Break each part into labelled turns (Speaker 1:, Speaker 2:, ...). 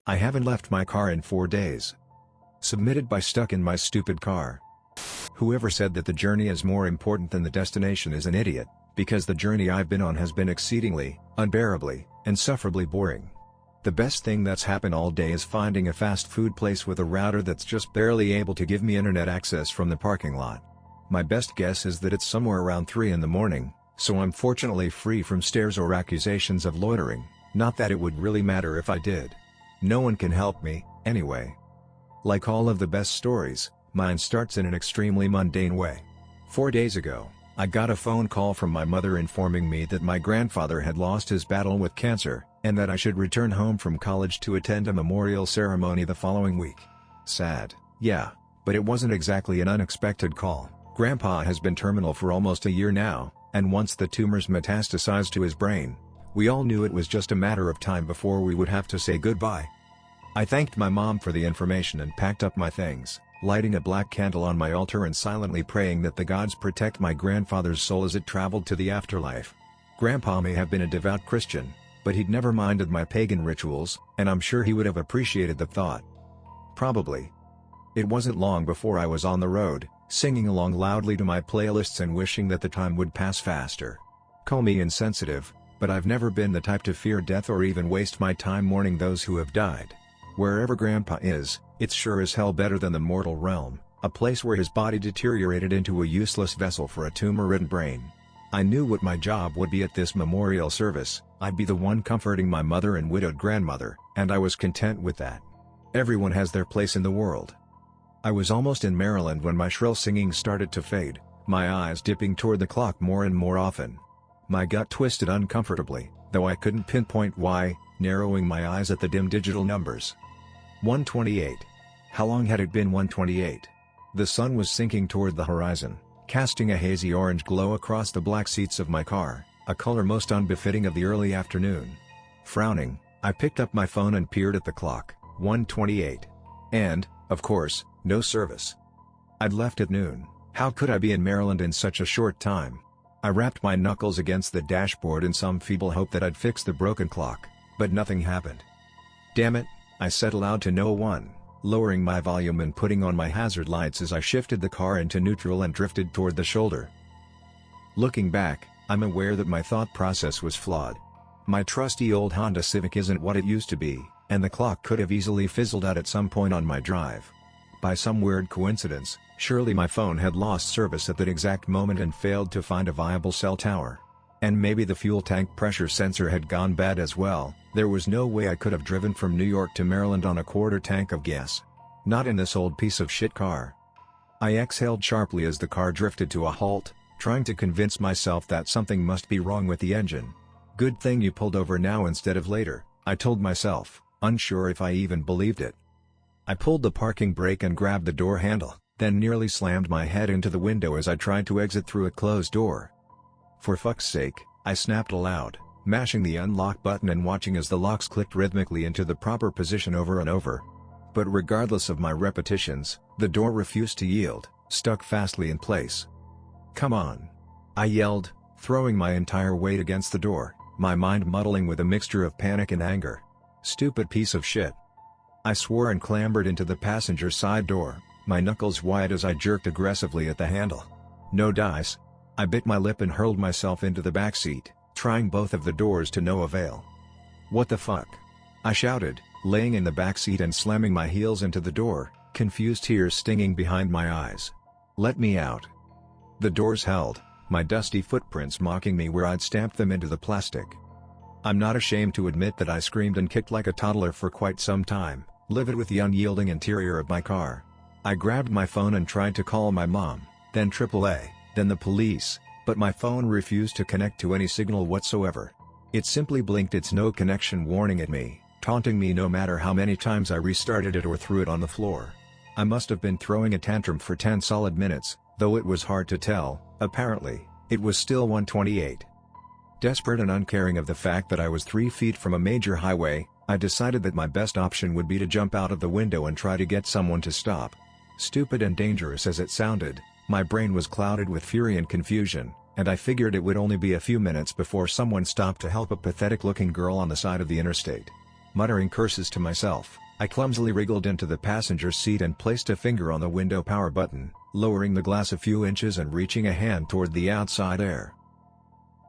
Speaker 1: I haven't left my car in 4 days. Submitted by Stuck in My Stupid Car. Whoever said that the journey is more important than the destination is an idiot, because the journey I've been on has been exceedingly, unbearably, insufferably boring. The best thing that's happened all day is finding a fast food place with a router that's just barely able to give me internet access from the parking lot. My best guess is that it's somewhere around 3 in the morning, so I'm fortunately free from stares or accusations of loitering, not that it would really matter if I did. No one can help me, anyway. Like all of the best stories, mine starts in an extremely mundane way. 4 days ago, I got a phone call from my mother informing me that my grandfather had lost his battle with cancer, and that I should return home from college to attend a memorial ceremony the following week. Sad, yeah, but it wasn't exactly an unexpected call. Grandpa has been terminal for almost a year now, and once the tumors metastasized to his brain, we all knew it was just a matter of time before we would have to say goodbye. I thanked my mom for the information and packed up my things, lighting a black candle on my altar and silently praying that the gods protect my grandfather's soul as it traveled to the afterlife. Grandpa may have been a devout Christian, but he'd never minded my pagan rituals, and I'm sure he would have appreciated the thought. Probably. It wasn't long before I was on the road, singing along loudly to my playlists and wishing that the time would pass faster. Call me insensitive, but I've never been the type to fear death or even waste my time mourning those who have died. Wherever Grandpa is, it's sure as hell better than the mortal realm, a place where his body deteriorated into a useless vessel for a tumor-ridden brain. I knew what my job would be at this memorial service. I'd be the one comforting my mother and widowed grandmother, and I was content with that. Everyone has their place in the world. I was almost in Maryland when my shrill singing started to fade, my eyes dipping toward the clock more and more often. My gut twisted uncomfortably, though I couldn't pinpoint why, narrowing my eyes at the dim digital numbers. 1:28. How long had it been 1:28? The sun was sinking toward the horizon, casting a hazy orange glow across the black seats of my car, a color most unbefitting of the early afternoon. Frowning, I picked up my phone and peered at the clock. 1:28. And, of course, no service. I'd left at noon. How could I be in Maryland in such a short time? I rapped my knuckles against the dashboard in some feeble hope that I'd fix the broken clock, but nothing happened. Damn it, I said aloud to no one, lowering my volume and putting on my hazard lights as I shifted the car into neutral and drifted toward the shoulder. Looking back, I'm aware that my thought process was flawed. My trusty old Honda Civic isn't what it used to be, and the clock could have easily fizzled out at some point on my drive. By some weird coincidence, surely my phone had lost service at that exact moment and failed to find a viable cell tower. And maybe the fuel tank pressure sensor had gone bad as well. There was no way I could have driven from New York to Maryland on a quarter tank of gas. Not in this old piece of shit car. I exhaled sharply as the car drifted to a halt, trying to convince myself that something must be wrong with the engine. Good thing you pulled over now instead of later, I told myself, unsure if I even believed it. I pulled the parking brake and grabbed the door handle, then nearly slammed my head into the window as I tried to exit through a closed door. For fuck's sake, I snapped aloud, mashing the unlock button and watching as the locks clicked rhythmically into the proper position over and over. But regardless of my repetitions, the door refused to yield, stuck fastly in place. "Come on!" I yelled, throwing my entire weight against the door, my mind muddling with a mixture of panic and anger. Stupid piece of shit. I swore and clambered into the passenger side door, my knuckles wide as I jerked aggressively at the handle. No dice. I bit my lip and hurled myself into the back seat, trying both of the doors to no avail. "What the fuck?" I shouted, laying in the back seat and slamming my heels into the door, confused tears stinging behind my eyes. "Let me out." The doors held, my dusty footprints mocking me where I'd stamped them into the plastic. I'm not ashamed to admit that I screamed and kicked like a toddler for quite some time, livid with the unyielding interior of my car. I grabbed my phone and tried to call my mom, then AAA, then the police, but my phone refused to connect to any signal whatsoever. It simply blinked its no connection warning at me, taunting me no matter how many times I restarted it or threw it on the floor. I must have been throwing a tantrum for 10 solid minutes, though it was hard to tell. Apparently, it was still 1:28. Desperate and uncaring of the fact that I was 3 feet from a major highway, I decided that my best option would be to jump out of the window and try to get someone to stop. Stupid and dangerous as it sounded, my brain was clouded with fury and confusion, and I figured it would only be a few minutes before someone stopped to help a pathetic-looking girl on the side of the interstate. Muttering curses to myself, I clumsily wriggled into the passenger seat and placed a finger on the window power button, lowering the glass a few inches and reaching a hand toward the outside air.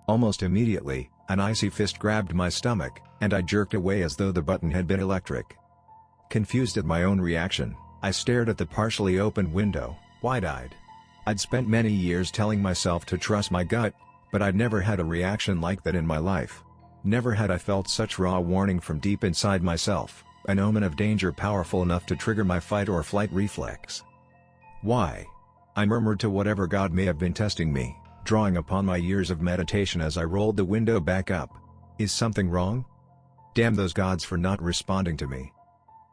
Speaker 1: Almost immediately, an icy fist grabbed my stomach, and I jerked away as though the button had been electric. Confused at my own reaction, I stared at the partially opened window, wide-eyed. I'd spent many years telling myself to trust my gut, but I'd never had a reaction like that in my life. Never had I felt such raw warning from deep inside myself, an omen of danger powerful enough to trigger my fight or flight reflex. Why? I murmured to whatever God may have been testing me, drawing upon my years of meditation as I rolled the window back up. Is something wrong? Damn those gods for not responding to me.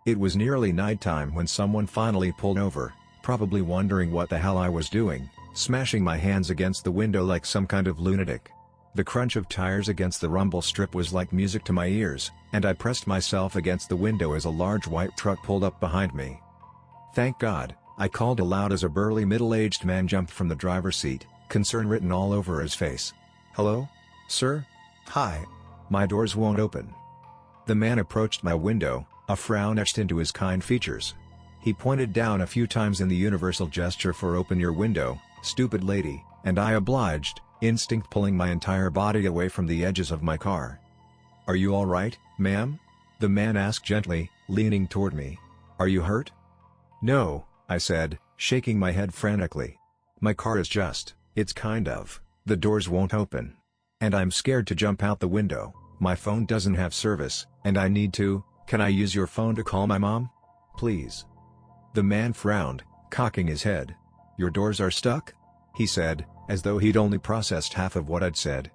Speaker 1: It was nearly nighttime when someone finally pulled over, probably wondering what the hell I was doing, smashing my hands against the window like some kind of lunatic. The crunch of tires against the rumble strip was like music to my ears, and I pressed myself against the window as a large white truck pulled up behind me. Thank God, I called aloud as a burly middle-aged man jumped from the driver's seat, concern written all over his face. Hello? Sir? Hi. My doors won't open. The man approached my window, a frown etched into his kind features. He pointed down a few times in the universal gesture for open your window, stupid lady, and I obliged, instinct pulling my entire body away from the edges of my car. Are you all right, ma'am? The man asked gently, leaning toward me. Are you hurt? No, I said, shaking my head frantically. My car is it's kind of, the doors won't open. And I'm scared to jump out the window, my phone doesn't have service, and I need to, can I use your phone to call my mom? Please. The man frowned, cocking his head. Your doors are stuck? He said, as though he'd only processed half of what I'd said.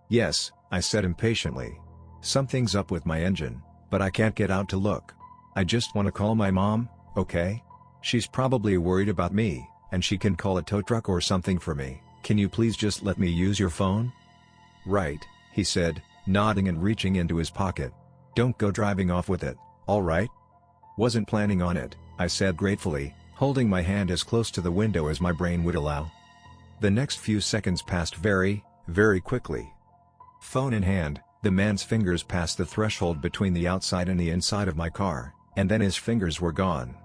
Speaker 1: Yes, I said impatiently. Something's up with my engine, but I can't get out to look. I just want to call my mom, okay? She's probably worried about me, and she can call a tow truck or something for me. Can you please just let me use your phone? Right, he said, nodding and reaching into his pocket. Don't go driving off with it, all right? Wasn't planning on it, I said gratefully, holding my hand as close to the window as my brain would allow. The next few seconds passed very, very quickly. Phone in hand, the man's fingers passed the threshold between the outside and the inside of my car, and then his fingers were gone.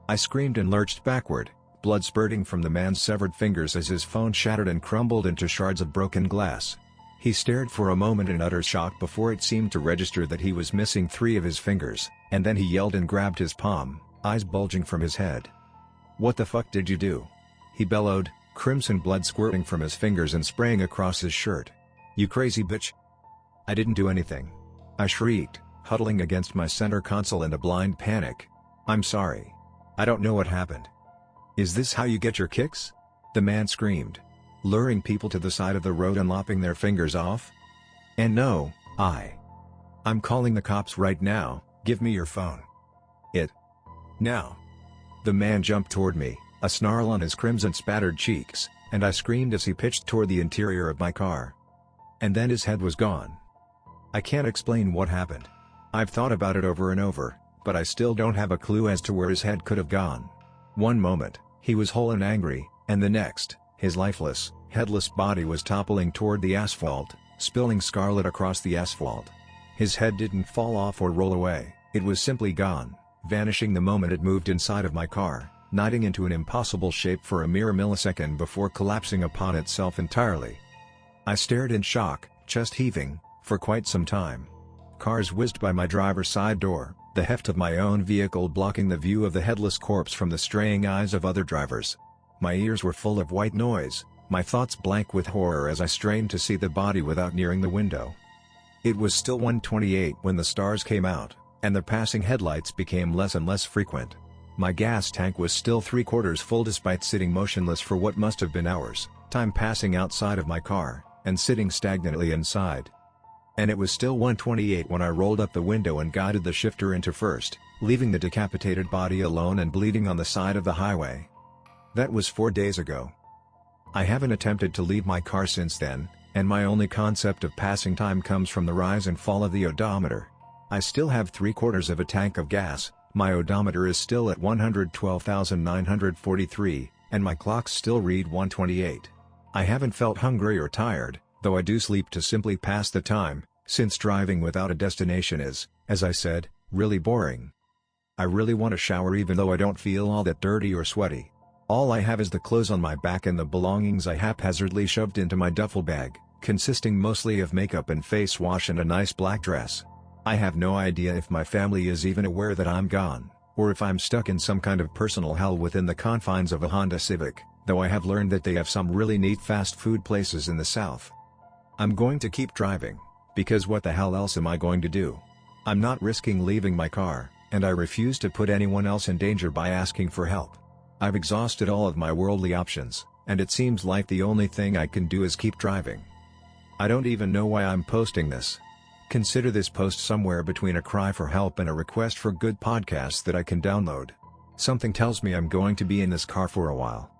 Speaker 1: I screamed and lurched backward, blood spurting from the man's severed fingers as his phone shattered and crumbled into shards of broken glass. He stared for a moment in utter shock before it seemed to register that he was missing 3 of his fingers, and then he yelled and grabbed his palm, eyes bulging from his head. What the fuck did you do? He bellowed, crimson blood squirting from his fingers and spraying across his shirt. You crazy bitch! I didn't do anything. I shrieked, huddling against my center console in a blind panic. I'm sorry. I don't know what happened. Is this how you get your kicks? The man screamed, luring people to the side of the road and lopping their fingers off. And no, I'm calling the cops right now, give me your phone. Now. The man jumped toward me, a snarl on his crimson spattered cheeks, and I screamed as he pitched toward the interior of my car. And then his head was gone. I can't explain what happened. I've thought about it over and over, but I still don't have a clue as to where his head could have gone. One moment, he was whole and angry, and the next, his lifeless, headless body was toppling toward the asphalt, spilling scarlet across the asphalt. His head didn't fall off or roll away, it was simply gone, vanishing the moment it moved inside of my car, knotting into an impossible shape for a mere millisecond before collapsing upon itself entirely. I stared in shock, chest heaving, for quite some time. Cars whizzed by my driver's side door, the heft of my own vehicle blocking the view of the headless corpse from the straying eyes of other drivers. My ears were full of white noise, my thoughts blank with horror as I strained to see the body without nearing the window. It was still 1:28 when the stars came out, and the passing headlights became less and less frequent. My gas tank was still 3/4 full despite sitting motionless for what must have been hours, time passing outside of my car, and sitting stagnantly inside. And it was still 1:28 when I rolled up the window and guided the shifter into first, leaving the decapitated body alone and bleeding on the side of the highway. That was 4 days ago. I haven't attempted to leave my car since then, and my only concept of passing time comes from the rise and fall of the odometer. I still have 3/4 of a tank of gas, my odometer is still at 112,943, and my clocks still read 1:28. I haven't felt hungry or tired, though I do sleep to simply pass the time, since driving without a destination is, as I said, really boring. I really want to shower even though I don't feel all that dirty or sweaty. All I have is the clothes on my back and the belongings I haphazardly shoved into my duffel bag, consisting mostly of makeup and face wash and a nice black dress. I have no idea if my family is even aware that I'm gone, or if I'm stuck in some kind of personal hell within the confines of a Honda Civic, though I have learned that they have some really neat fast food places in the south. I'm going to keep driving, because what the hell else am I going to do? I'm not risking leaving my car, and I refuse to put anyone else in danger by asking for help. I've exhausted all of my worldly options, and it seems like the only thing I can do is keep driving. I don't even know why I'm posting this. Consider this post somewhere between a cry for help and a request for good podcasts that I can download. Something tells me I'm going to be in this car for a while.